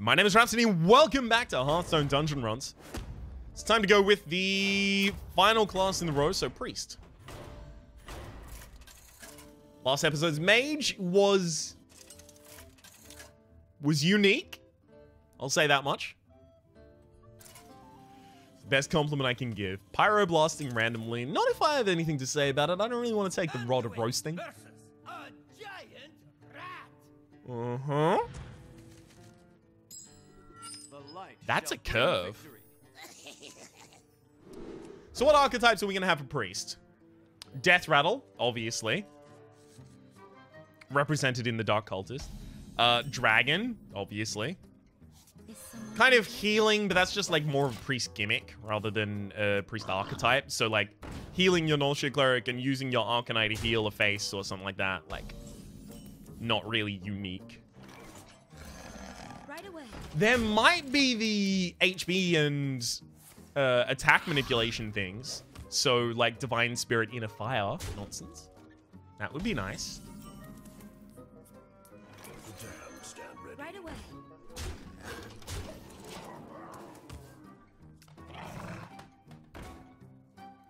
My name is Rhapsody, welcome back to Hearthstone Dungeon Runs. It's time to go with the final class in the row, so Priest. Last episode's Mage was unique. I'll say that much. It's the best compliment I can give. Pyroblasting randomly. Not if I have anything to say about it. I don't really want to take the rod of roasting. Uh-huh. That's a curve. So what archetypes are we going to have for Priest? Deathrattle, obviously. Represented in the Dark Cultist. Dragon, obviously. Kind of healing, but that's just like more of a Priest gimmick rather than a Priest archetype. So like healing your Nullshire Cleric and using your Arcanite to heal a face or something like that. Like, not really unique. There might be the HP and attack manipulation things. So, like, Divine Spirit Inner Fire nonsense. That would be nice. Right away.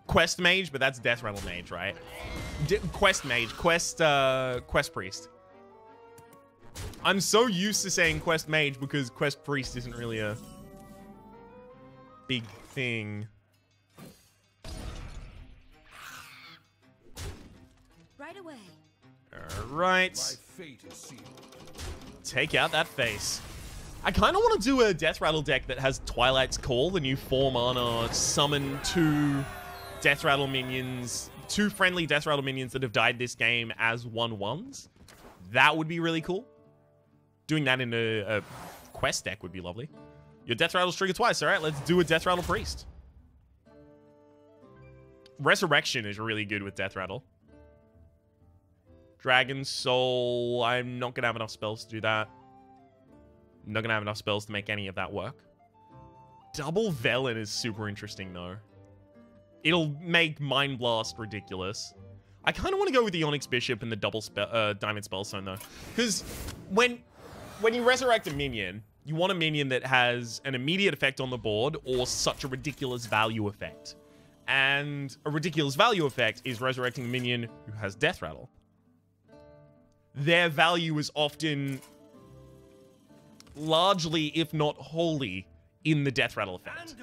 Quest Mage, but that's Deathrattle Mage, right? Quest Mage. Quest Priest. I'm so used to saying Quest Mage because Quest Priest isn't really a big thing. Right away. Alright. Take out that face. I kind of want to do a Deathrattle deck that has Twilight's Call, the new 4 mana, summon 2 Deathrattle minions, 2 friendly Deathrattle minions that have died this game as 1/1s. That would be really cool. Doing that in a quest deck would be lovely. Your Deathrattle's triggered twice. All right, let's do a Deathrattle Priest. Resurrection is really good with Deathrattle. Dragon Soul. I'm not going to have enough spells to do that. I'm not going to have enough spells to make any of that work. Double Velen is super interesting, though. It'll make Mind Blast ridiculous. I kind of want to go with the Onyx Bishop and the double Diamond Spellstone, though. Because when you resurrect a minion, you want a minion that has an immediate effect on the board or such a ridiculous value effect. And a ridiculous value effect is resurrecting a minion who has Deathrattle. Their value is often largely, if not wholly, in the Deathrattle effect.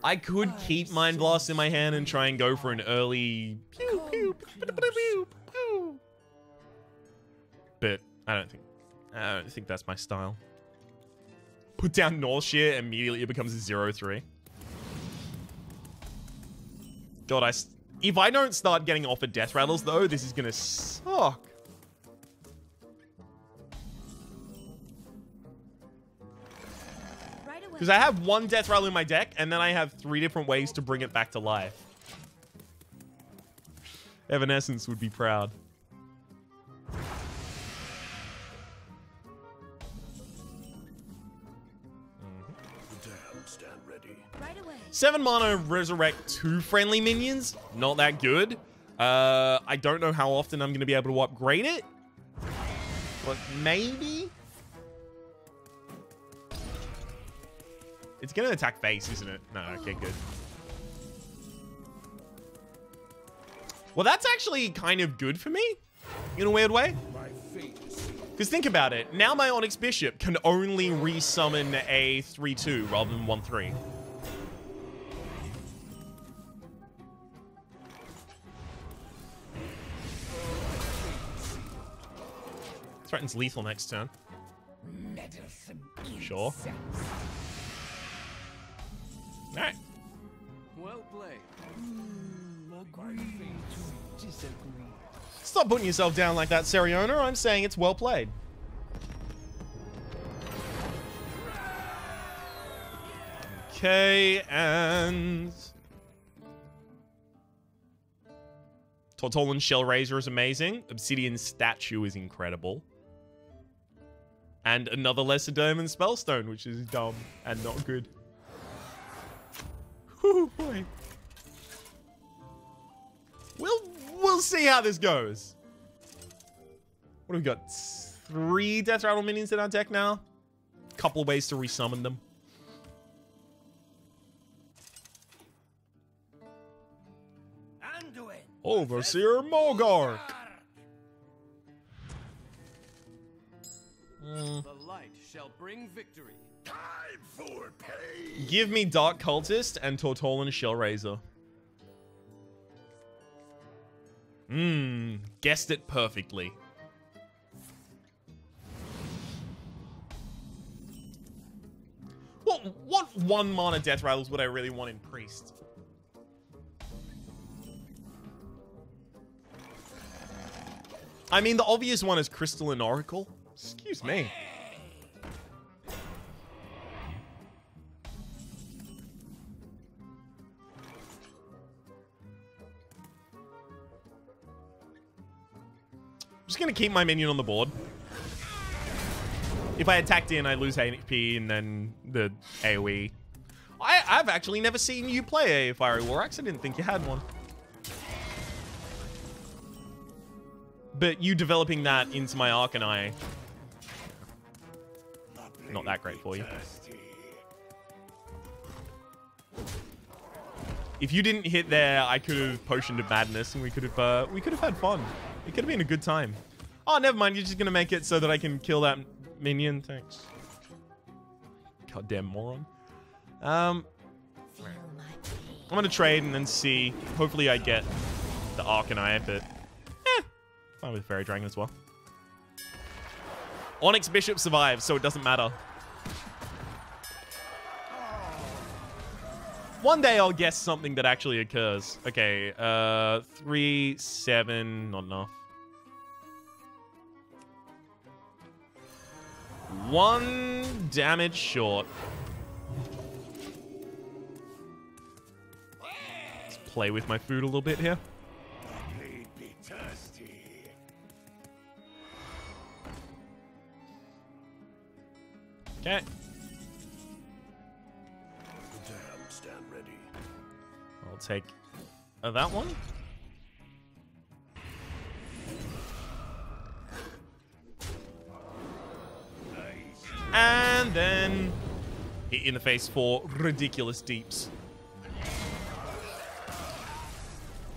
I could keep Mind Blast in my hand and try and go for an early pew, pew, pew, pew, pew. But I don't think that's my style. Put down Nullshire, immediately it becomes a 0-3. God, if I don't start getting offered Deathrattles though, this is gonna suck. Because I have 1 Deathrattle in my deck, and then I have 3 different ways to bring it back to life. Evanescence would be proud. Stand ready. Right away. 7 mana, resurrect 2 friendly minions. Not that good. I don't know how often I'm going to be able to upgrade it. But maybe? It's going to attack face, isn't it? No, okay, good. Well, that's actually kind of good for me, in a weird way. Because think about it. Now my Onyx Bishop can only resummon a 3-2 rather than 1-3. Threatens lethal next turn. Sure. Alright. Well played. Agree to disagree. Stop putting yourself down like that, Seriona. I'm saying it's well played. Okay, and Tortolan Shellraiser is amazing. Obsidian Statue is incredible. And another Lesser Diamond Spellstone, which is dumb and not good. Whew, boy. We'll see how this goes. What have we got? 3 Deathrattle minions in our deck now. Couple of ways to resummon them. Anduin. Overseer Mogark. The light shall bring victory. Time for pain. Give me Dark Cultist and Tortolan Shellraiser. Guessed it perfectly. What 1 mana Deathrattles would I really want in Priest? I mean, the obvious one is Crystalline Oracle. Excuse me. I'm just gonna keep my minion on the board. If I attacked in, I lose HP and then the AoE. I've actually never seen you play a Fiery War Axe. I didn't think you had one. But you developing that into my Arcanine, not that great for you. If you didn't hit there, I could have potioned of madness and we could have had fun. It could have been a good time. Oh, never mind. You're just gonna make it so that I can kill that minion. Thanks. Goddamn moron. I'm gonna trade and then see. Hopefully, I get the Arcanine, but fine with Fairy Dragon as well. Onyx Bishop survives, so it doesn't matter. One day I'll guess something that actually occurs. Okay, 3, 7, not enough. 1 damage short. Let's play with my food a little bit here. Okay. Stand ready. I'll take that one. And then hit in the face for ridiculous deeps.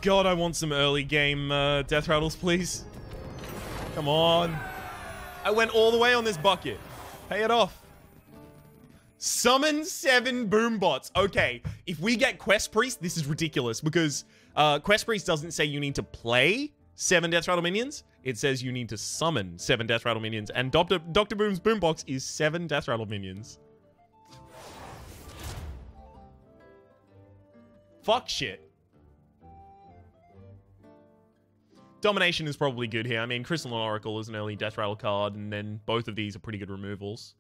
God, I want some early game Deathrattles, please. Come on. I went all the way on this bucket. Pay it off. Summon 7 Boombots. Okay, if we get Quest Priest, this is ridiculous because Quest Priest doesn't say you need to play 7 Deathrattle minions. It says you need to summon 7 Deathrattle minions, and Dr. Boom's Boombox is 7 Deathrattle minions. Fuck shit. Domination is probably good here. I mean, Crystalline Oracle is an early Deathrattle card, and then both of these are pretty good removals.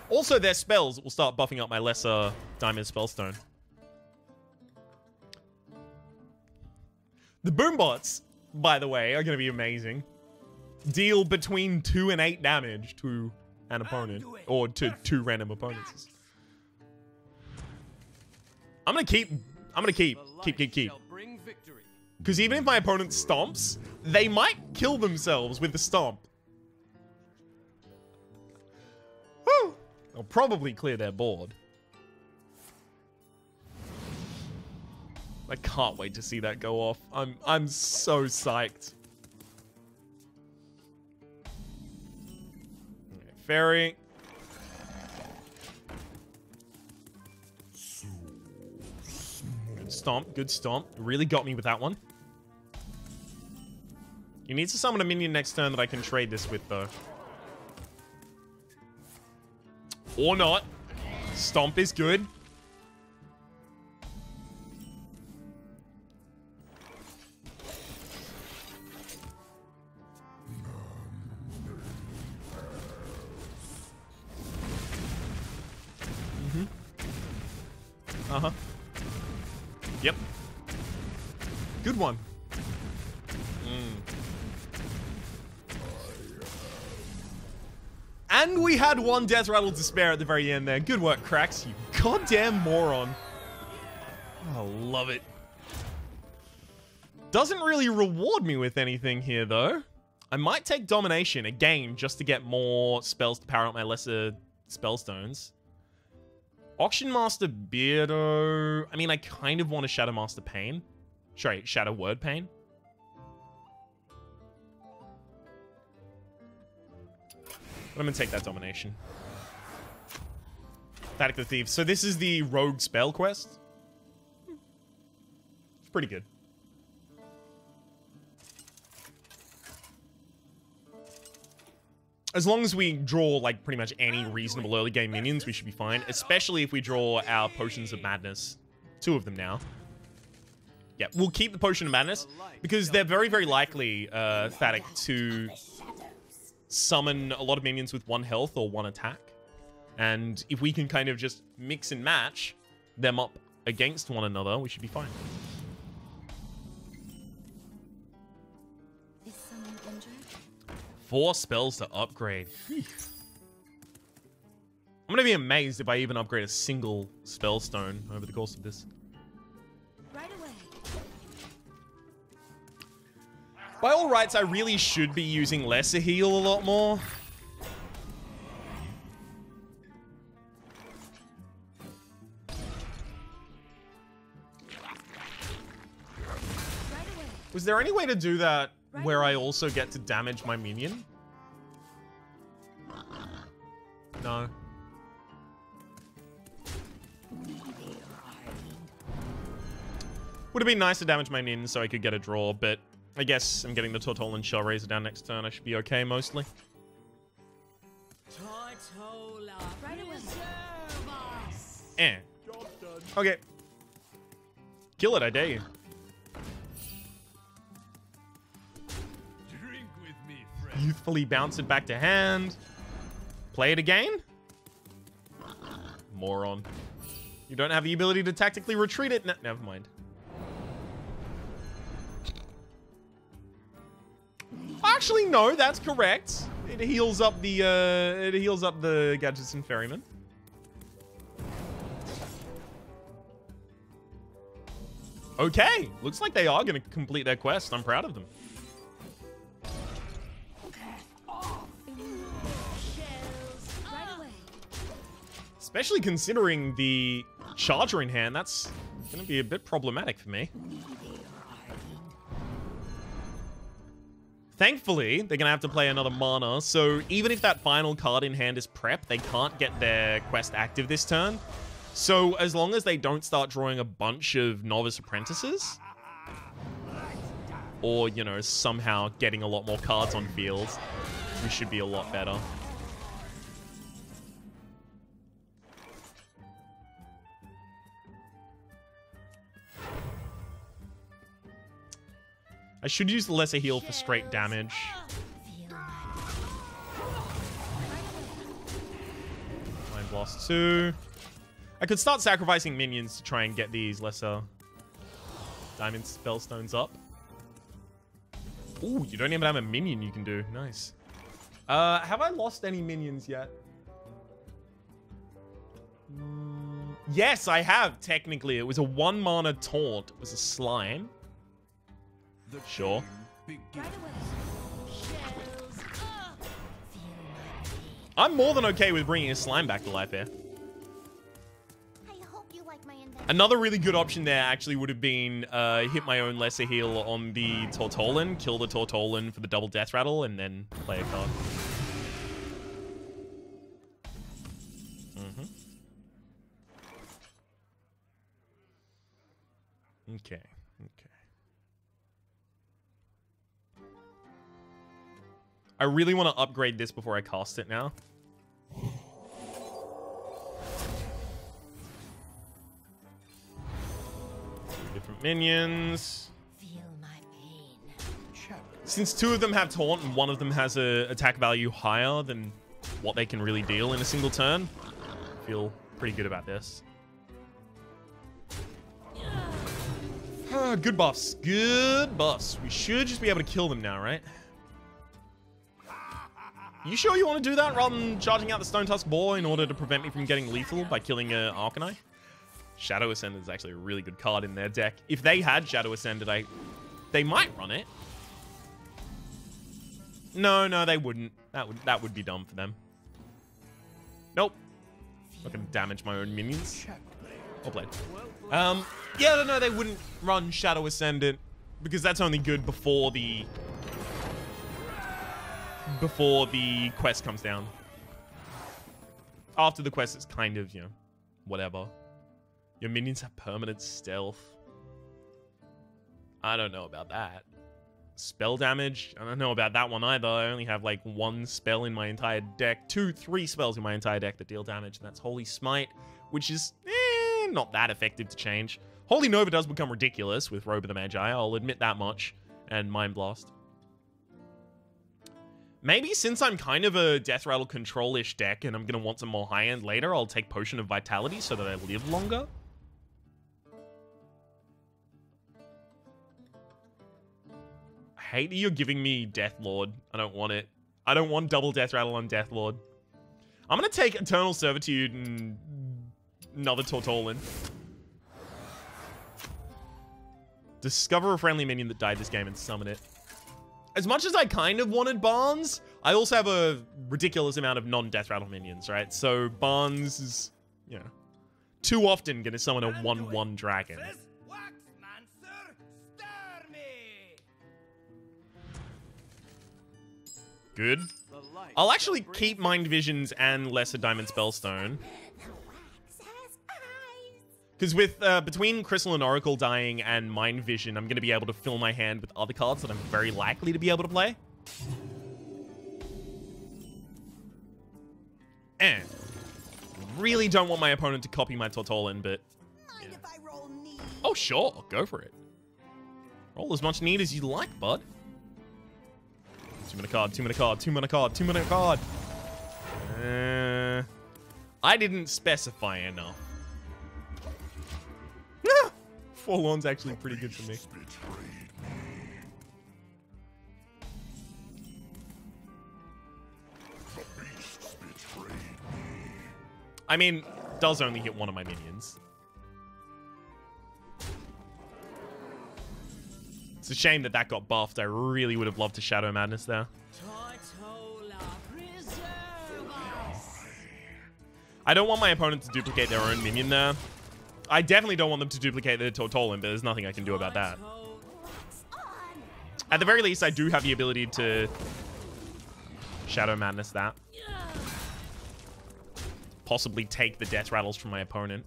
Also, their spells will start buffing up my lesser Diamond Spellstone. The Boombots, by the way, are going to be amazing. Deal between 2 and 8 damage to an opponent, or to 2 random opponents. I'm gonna keep. Because even if my opponent stomps, they might kill themselves with the stomp. Woo! They'll probably clear their board. I can't wait to see that go off. I'm so psyched. Okay, Fairy. Good stomp, good stomp. Really got me with that one. You need to summon a minion next turn that I can trade this with, though. Or not. Stomp is good. Uh-huh. Yep. Good one. And we had 1 Deathrattle to spare at the very end there. Good work, Cracks, you goddamn moron. I love it. Doesn't really reward me with anything here, though. I might take Domination, again, just to get more spells to power up my lesser Spellstones. Auction Master Beardo... I mean, I kind of want a Shadow Master Pain. Sorry, Shadow Word Pain. But I'm going to take that Domination. Static the Thief. So this is the Rogue Spell quest. It's pretty good. As long as we draw, like, pretty much any reasonable early game minions, we should be fine. Especially if we draw our Potions of Madness. 2 of them now. Yeah, we'll keep the Potion of Madness, because they're very, very likely, Static, to summon a lot of minions with 1 health or 1 attack. And if we can kind of just mix and match them up against one another, we should be fine. Is someone injured? 4 spells to upgrade. I'm gonna be amazed if I even upgrade a single Spellstone over the course of this. Right away. By all rights, I really should be using Lesser Heal a lot more. Was there any way to do that where I also get to damage my minion? No. Would have been nice to damage my minion so I could get a draw, but I guess I'm getting the Tortolan Shell Razor down next turn. I should be okay mostly. Okay. Kill it, I dare you. Drink with me, friend. Youthfully bounce it back to hand. Play it again? Moron. You don't have the ability to tactically retreat it? No, never mind. Actually, no, that's correct. It heals up the Gadgets and Ferryman. Okay, looks like they are going to complete their quest. I'm proud of them. Especially considering the Charger in hand, that's going to be a bit problematic for me. Thankfully, they're going to have to play another mana, so even if that final card in hand is prep, they can't get their quest active this turn. So as long as they don't start drawing a bunch of Novice Apprentices, or, you know, somehow getting a lot more cards on field, we should be a lot better. I should use the Lesser Heal for straight damage. Mind Blast 2. I could start sacrificing minions to try and get these lesser Diamond Spellstones up. Ooh, you don't even have a minion you can do. Nice. Have I lost any minions yet? Yes, I have, technically. It was a 1 mana taunt. It was a slime. Sure. I'm more than okay with bringing a slime back to life here. Another really good option there actually would have been hit my own Lesser Heal on the Tortolan, kill the Tortolan for the double Deathrattle, and then play a card. Okay. I really want to upgrade this before I cast it now. Different minions. Feel my pain. Since 2 of them have taunt and 1 of them has a attack value higher than what they can really deal in a single turn, I feel pretty good about this. Good buffs. Good buffs. We should just be able to kill them now, right? You sure you want to do that rather than charging out the Stone Tusk Boar in order to prevent me from getting lethal by killing an Arcanine? Shadow Ascendant is actually a really good card in their deck. If they had Shadow Ascendant, I They might run it. No, no, they wouldn't. That would be dumb for them. Nope. Not gonna damage my own minions. Well played. Yeah, no, they wouldn't run Shadow Ascendant because that's only good before the quest comes down. After the quest, it's kind of, you know, whatever. Your minions have permanent stealth. I don't know about that. Spell damage? I don't know about that one either. I only have like one spell in my entire deck. Three spells in my entire deck that deal damage, and that's Holy Smite, which is not that effective to change. Holy Nova does become ridiculous with Robe of the Magi, I'll admit that much, and Mind Blast. Maybe since I'm kind of a Deathrattle control-ish deck and I'm going to want some more high-end later, I'll take Potion of Vitality so that I live longer. I hate that you're giving me Deathlord. I don't want it. I don't want double Deathrattle on Deathlord. I'm going to take Eternal Servitude and another Tortolin. Discover a friendly minion that died this game and summon it. As much as I kind of wanted Barnes, I also have a ridiculous amount of non-Deathrattle minions, right? So Barnes is, you know, too often going to summon a 1/1 dragon. Good. I'll actually keep Mind Visions and Lesser Diamond Spellstone. Because with between Crystalline Oracle dying and Mind Vision, I'm going to be able to fill my hand with other cards that I'm very likely to be able to play. And really don't want my opponent to copy my Tortolin, but... Yeah. Mind if I roll need? Oh, sure. Go for it. Roll as much need as you like, bud. 2-mana card, 2-mana card, 2-mana card, 2-mana card. I didn't specify enough. Forlorn's actually pretty good for me. I mean, does only hit one of my minions. It's a shame that that got buffed. I really would have loved to Shadow Madness there. I don't want my opponent to duplicate their own minion there. I definitely don't want them to duplicate their Tortolin, but there's nothing I can do about that. At the very least, I do have the ability to Shadow Madness that. Possibly take the Death Rattles from my opponent.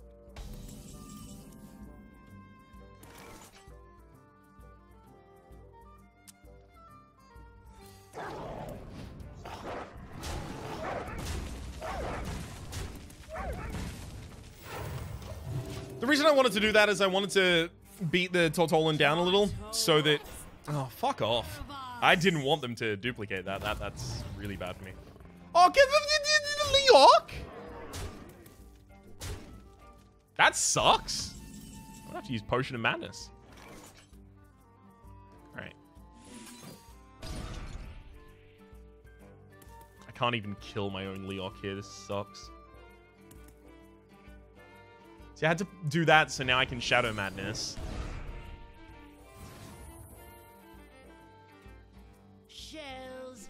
The reason I wanted to do that is I wanted to beat the Tortolin down a little so that... Oh, fuck off. I didn't want them to duplicate that. That's really bad for me. Oh, get the Leok! That sucks. I'm gonna have to use Potion of Madness. Alright. I can't even kill my own Leok here. This sucks. See, I had to do that, so now I can Shadow Madness. Shells.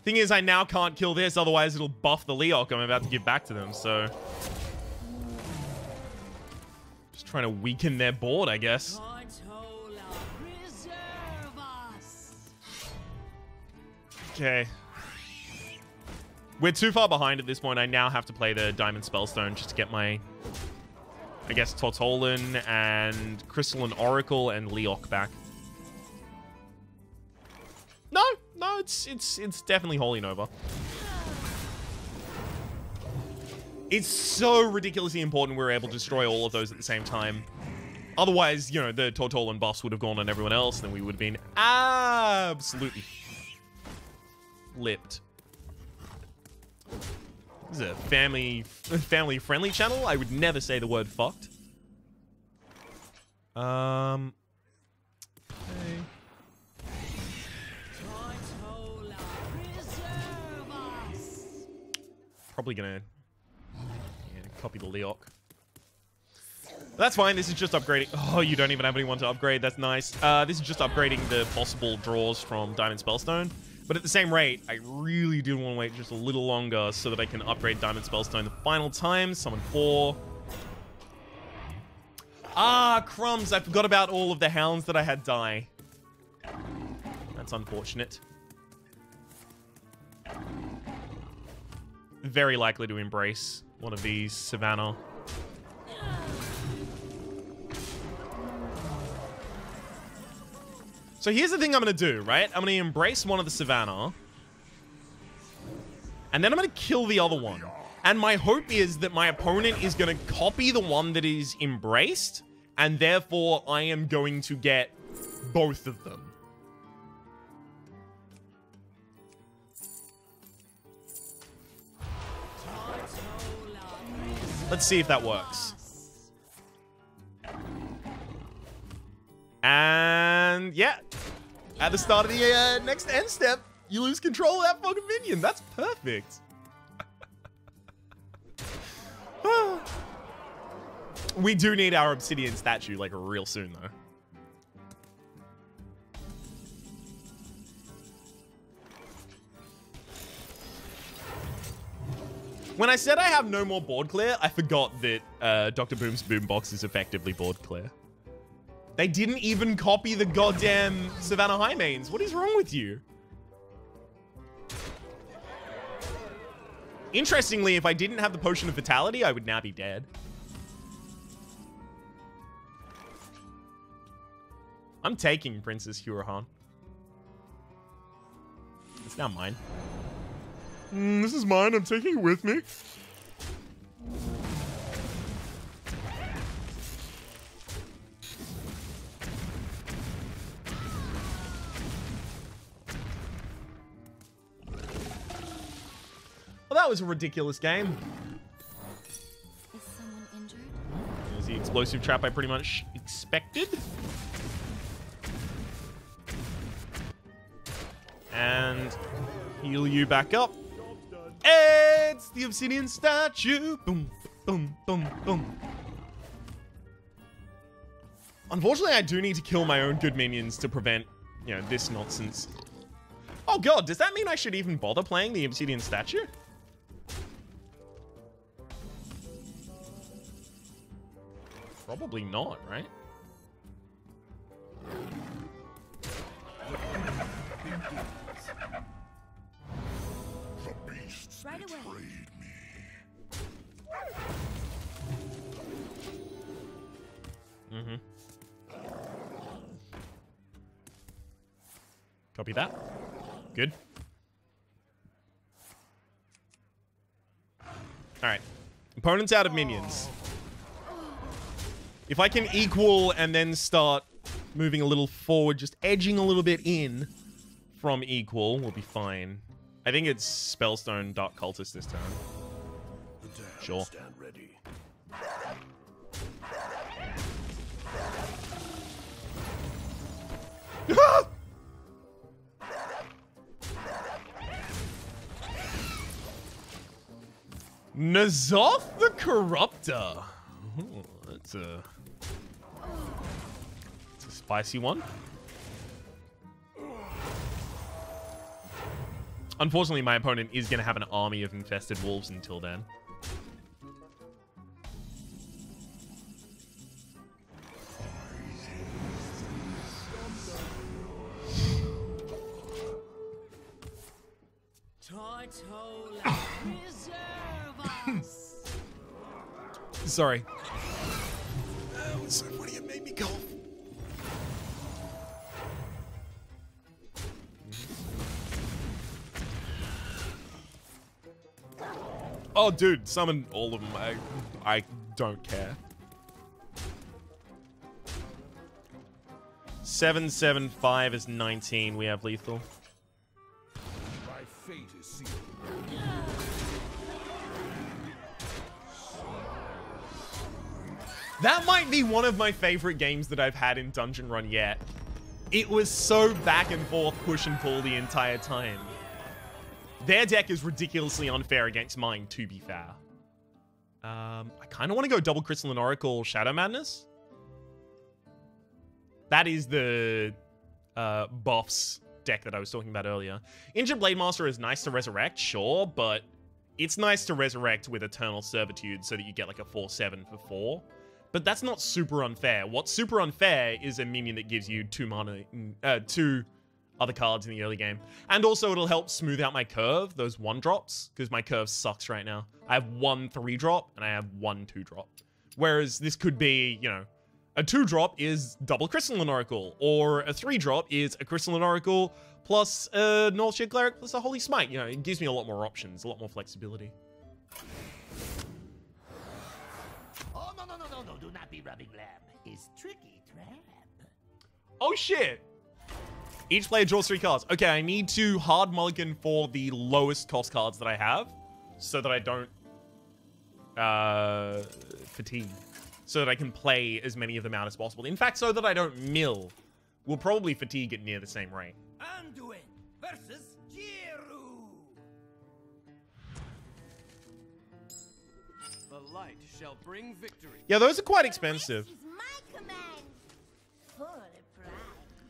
Thing is, I now can't kill this, otherwise it'll buff the Leok I'm about to give back to them, so... Just trying to weaken their board, I guess. Okay. We're too far behind at this point. I now have to play the Diamond Spellstone just to get my, I guess, Tortolin and Crystalline Oracle and Leok back. No, it's definitely Holy Nova. It's so ridiculously important we were able to destroy all of those at the same time. Otherwise, you know, the Tortolin buffs would have gone on everyone else, and we would have been absolutely flipped. This is a family-friendly channel. I would never say the word fucked. Okay. Probably gonna copy the Leok. That's fine. This is just upgrading. Oh, you don't even have anyone to upgrade. That's nice. This is just upgrading the possible draws from Diamond Spellstone. But at the same rate, I really do want to wait just a little longer so that I can upgrade Diamond Spellstone the final time. Summon 4. Ah, crumbs. I forgot about all of the hounds that I had die. That's unfortunate. Very likely to embrace one of these Savannah. So here's the thing I'm going to do, right? I'm going to embrace one of the Savannah. And then I'm going to kill the other one. And my hope is that my opponent is going to copy the one that is embraced. And therefore, I am going to get both of them. Let's see if that works. And yeah, at the start of the next end step, you lose control of that fucking minion. That's perfect. We do need our obsidian statue like real soon though. When I said I have no more board clear, I forgot that Dr. Boom's boombox is effectively board clear. They didn't even copy the goddamn Savannah Highmanes. What is wrong with you? Interestingly, if I didn't have the Potion of Vitality, I would now be dead. I'm taking Princess Hurahan. It's now mine. This is mine. I'm taking it with me. Well, that was a ridiculous game. Is someone injured? There's the explosive trap I pretty much expected. And heal you back up. It's the obsidian statue. Boom, boom, boom, boom. Unfortunately, I do need to kill my own good minions to prevent, you know, this nonsense. Oh god, does that mean I should even bother playing the obsidian statue? Probably not, right? The beasts Right away. betrayed me. Copy that. Good. Alright. Opponent's out of minions. If I can equal and then start moving a little forward, just edging a little bit in from equal, we'll be fine. I think it's Spellstone Dark Cultist this turn. The damned Sure. stand ready. Nazoth the Corruptor. Ooh, that's a spicy one. Unfortunately, my opponent is going to have an army of infested wolves until then. Tortola, preserve us. Sorry. That was so funny, it made me cough. Oh, dude, summon all of them. I don't care. 775 is 19. We have lethal. My fate is sealed. That might be one of my favorite games that I've had in Dungeon Run yet. It was so back and forth, push and pull the entire time. Their deck is ridiculously unfair against mine, to be fair. I kind of want to go double Crystalline Oracle Shadow Madness. That is the buffs deck that I was talking about earlier. Injured Blade Master is nice to resurrect, sure, but it's nice to resurrect with Eternal Servitude so that you get like a 4/7 for 4. But that's not super unfair. What's super unfair is a minion that gives you 2 mana, 2 other cards in the early game. And also it'll help smooth out my curve, those 1-drops, because my curve sucks right now. I have 1 3-drop and I have 1 2-drop. Whereas this could be, you know, a 2-drop is double Crystalline Oracle, or a 3-drop is a Crystalline Oracle plus a Northshire Cleric plus a Holy Smite. You know, it gives me a lot more options, a lot more flexibility. Oh, no, do not be rubbing lamb. It's tricky trap. Oh shit! Each player draws 3 cards. Okay, I need to hard mulligan for the lowest cost cards that I have, so that I don't fatigue. So that I can play as many of them out as possible. In fact, so that I don't mill. We'll probably fatigue at near the same rate. Anduin versus Jiru. The light shall bring victory. Yeah, those are quite expensive. This is my command. For a prize.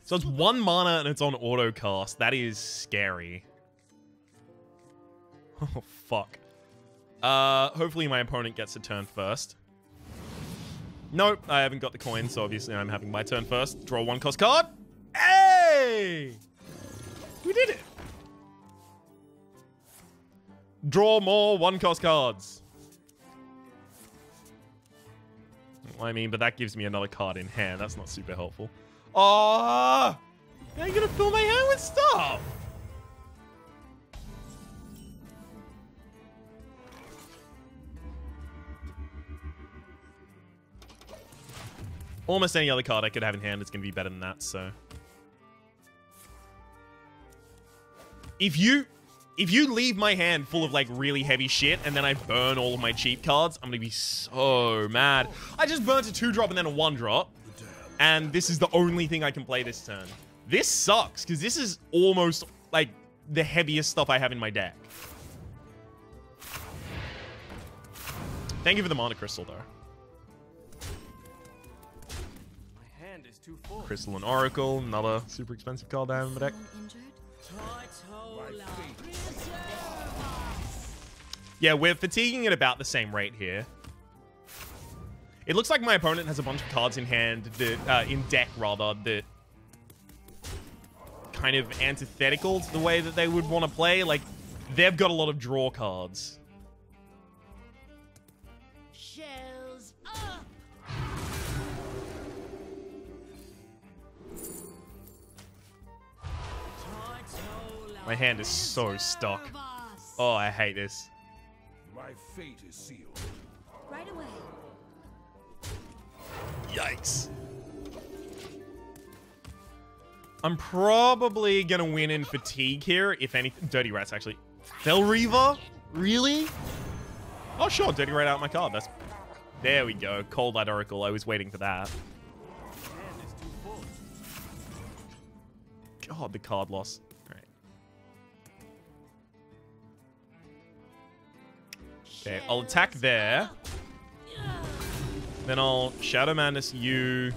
So it's 1 mana and it's on auto cast. That is scary. Oh, fuck. Hopefully my opponent gets a turn first. Nope, I haven't got the coin, so obviously I'm having my turn first. Draw 1 cost card. Hey! We did it. Draw more 1 cost cards. I mean, but that gives me another card in hand. That's not super helpful. Oh! Now you're gonna fill my hand with stuff! Almost any other card I could have in hand is going to be better than that, so. If you leave my hand full of, like, really heavy shit, and then I burn all of my cheap cards, I'm going to be so mad. I just burnt a 2-drop and then a 1-drop, and this is the only thing I can play this turn. This sucks, because this is almost, like, the heaviest stuff I have in my deck. Thank you for the Mana Crystal, though. Crystalline Oracle, another super expensive card I have in my deck. Yeah, we're fatiguing at about the same rate here. It looks like my opponent has a bunch of cards in hand, that, in deck rather, that kind of antithetical to the way that they would want to play. Like, they've got a lot of draw cards. Shells up. My hand is so stuck. Oh, I hate this. My fate is sealed. Right away. Yikes. I'm probably gonna win in fatigue here, if anything. Dirty Rats, actually. Fel Reaver? Really? Oh, sure. Dirty Rat out my card. That's. There we go. Cold Light Oracle. I was waiting for that. God, the card loss. All right. Okay, I'll attack there. Then I'll Shadow Madness you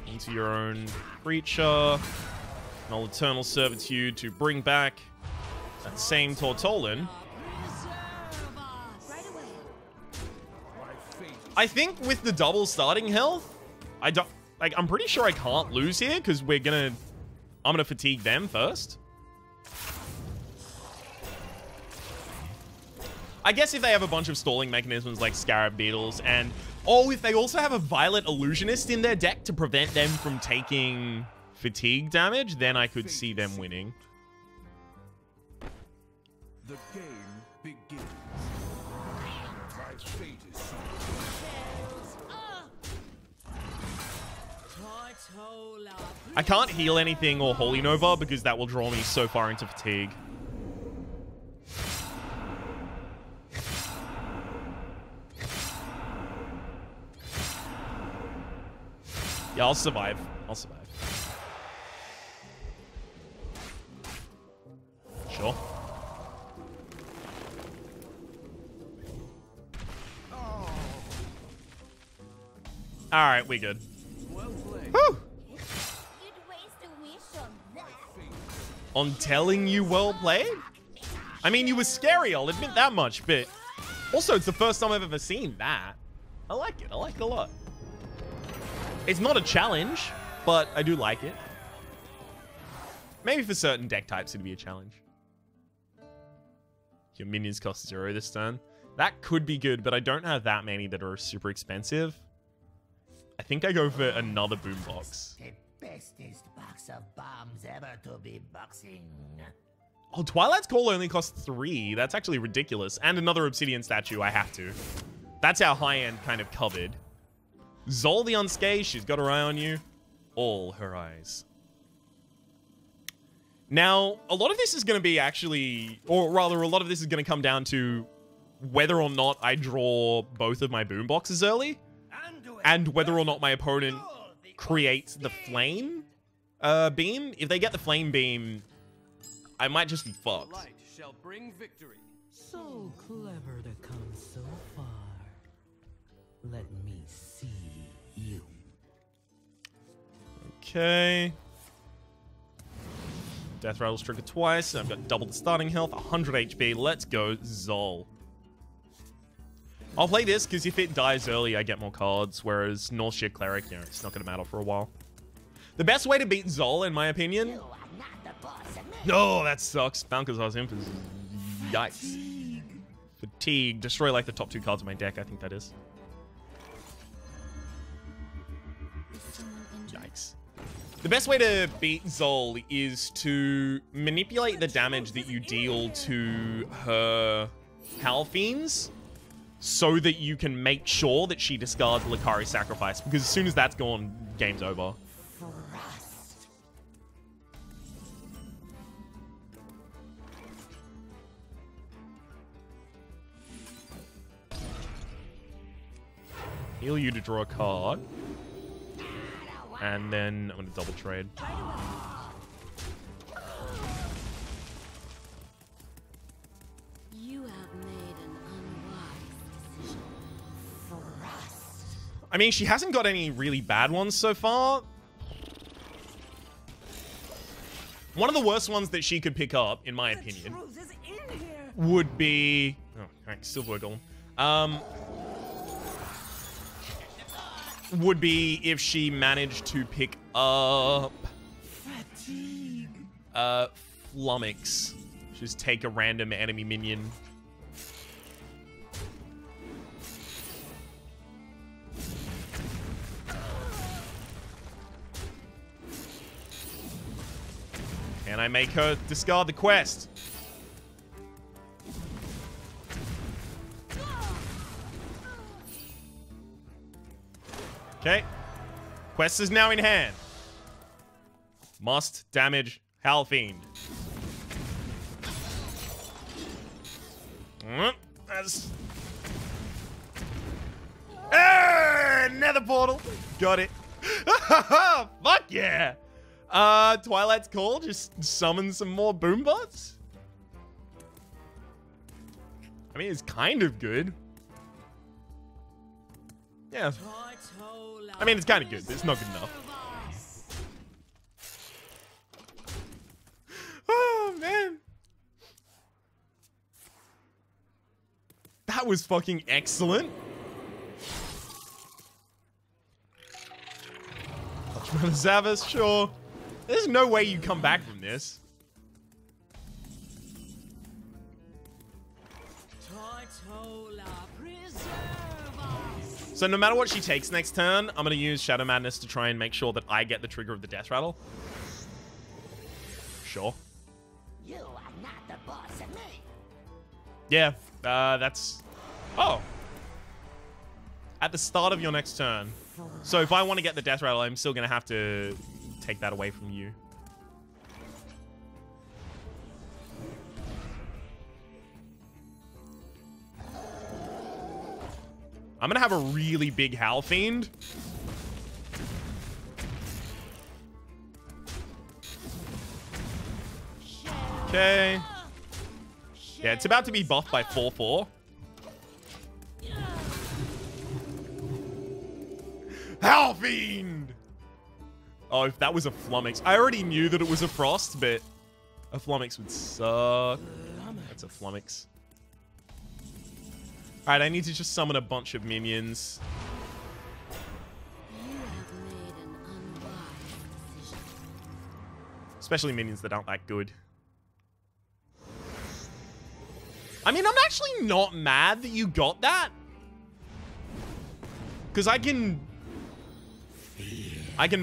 into your own creature. And I'll Eternal Servitude to bring back that same Tortolan. I think with the double starting health, I'm pretty sure I can't lose here because I'm gonna fatigue them first. I guess if they have a bunch of stalling mechanisms like Scarab Beetles and... Oh, if they also have a Violet Illusionist in their deck to prevent them from taking fatigue damage, then I could see them winning. The game begins. My fate is sealed. I can't heal anything or Holy Nova because that will draw me so far into fatigue. Yeah, I'll survive. I'll survive. Sure. Alright, we good. Well played. Whew. You'd waste a wish on that. On telling you well played? I mean, you were scary, I'll admit that much, but also it's the first time I've ever seen that. I like it. I like it a lot. It's not a challenge, but I do like it. Maybe for certain deck types it'd be a challenge. Your minions cost 0 this turn. That could be good, but I don't have that many that are super expensive. I think I go for another boombox. The bestest box of bombs ever to be boxing. Oh, Twilight's Call only costs 3. That's actually ridiculous. And another obsidian statue, I have to. That's our high-end kind of covered. Zola the Unscathed, she's got her eye on you. All her eyes. Now, a lot of this is going to be actually, or rather, a lot of this is going to come down to whether or not I draw both of my boomboxes early, and whether or not my opponent creates the flame beam. If they get the flame beam, I might just be fucked. Light shall bring victory. So clever to come so far. Let me see you. Okay. Deathrattle's triggered twice. I've got double the starting health, 100 HP. Let's go, Zol. I'll play this because if it dies early, I get more cards, whereas North Shire Cleric, you know, it's not going to matter for a while. The best way to beat Zol, in my opinion... You are not the boss of me. Oh, that sucks. Balthazar's Imp is... Yikes. Fatigue. Destroy, like, the top 2 cards of my deck, I think that is. Yikes. The best way to beat Zol is to manipulate the damage that you deal to her Halfiends so that you can make sure that she discards Lakari Sacrifice, because as soon as that's gone, game's over. Heal you to draw a card. And then I'm going to double trade. You have made an unwise decision. I mean, she hasn't got any really bad ones so far. One of the worst ones that she could pick up, in my opinion, would be... Oh, alright, Silver Golem. Would be if she managed to pick up... Flummox. Just take a random enemy minion. Can I make her discard the quest? Okay. Quest is now in hand. Must damage Halfiend. That's... Nether portal. Got it. Fuck yeah. Twilight's Call. Just summon some more boombots. I mean, it's kind of good. Yeah. I mean, it's kind of good, but it's not good enough. Oh, man. That was fucking excellent. Touchman Zavas, sure. There's no way you come back from this. So no matter what she takes next turn, I'm going to use Shadow Madness to try and make sure that I get the trigger of the Deathrattle. Sure. You are not the boss of me. Yeah, that's... Oh. At the start of your next turn. So if I want to get the Deathrattle, I'm still going to have to take that away from you. I'm going to have a really big Halfiend. Okay. Yeah, it's about to be buffed by 4/4. Hellfiend! Oh, if that was a Flummox. I already knew that it was a Frost, but a Flummox would suck. That's a Flummox. Alright, I need to just summon a bunch of minions. You have made an unwise decision. Especially minions that aren't that good. I mean, I'm actually not mad that you got that. Because I can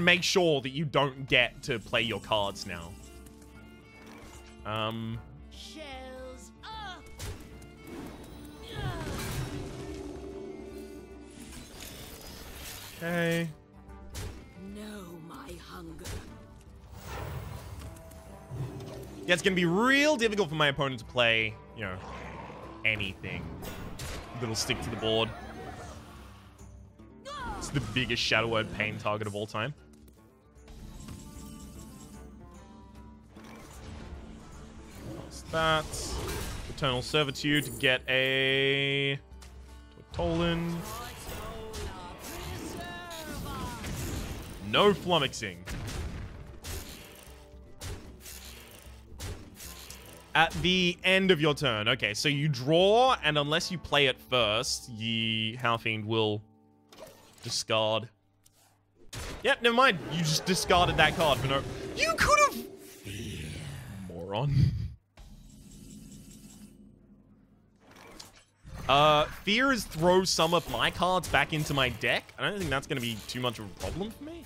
make sure that you don't get to play your cards now. Shells up. Okay. Know my hunger. Yeah, it's going to be real difficult for my opponent to play, you know, anything that'll stick to the board. It's the biggest Shadow Word Pain target of all time. What's that? Eternal Servitude to get a Tortolan. No flummoxing. At the end of your turn. Okay, so you draw, and unless you play it first, the Hellfiend will discard. Yep, never mind. You just discarded that card for no... You could have... Moron. Fear is throw some of my cards back into my deck. I don't think that's going to be too much of a problem for me.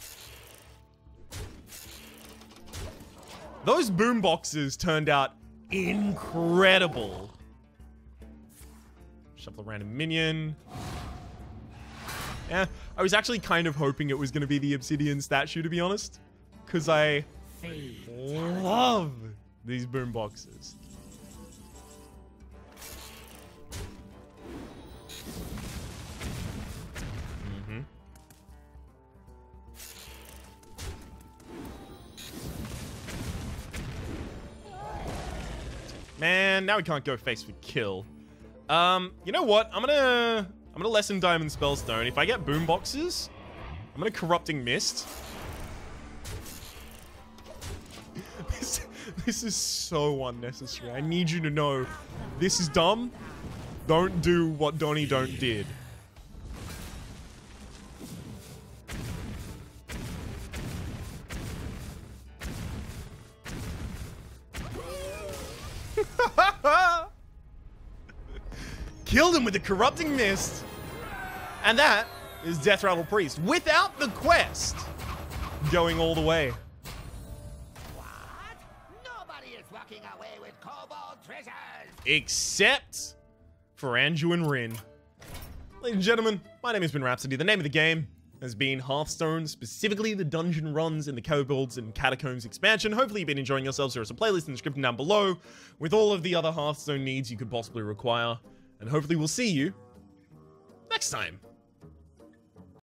Those boom boxes turned out incredible. Shuffle a random minion. Yeah, I was actually kind of hoping it was going to be the Obsidian statue, to be honest. Because I love these boom boxes. Man, now we can't go face for kill. You know what? I'm gonna lessen Diamond Spellstone. If I get boom boxes, I'm gonna Corrupting Mist. This is so unnecessary. I need you to know this is dumb. Don't do what Donnie Don't did. Killed him with the Corrupting Mist. And that is Deathrattle Priest without the quest going all the way. What? Nobody is walking away with Kobold treasures. Except for Anju and Rin. Ladies and gentlemen, my name has been Rhapsody. The name of the game has been Hearthstone, specifically the dungeon runs in the Kobolds and Catacombs expansion. Hopefully you've been enjoying yourselves. There is a playlist in the description down below with all of the other Hearthstone needs you could possibly require. And hopefully we'll see you next time.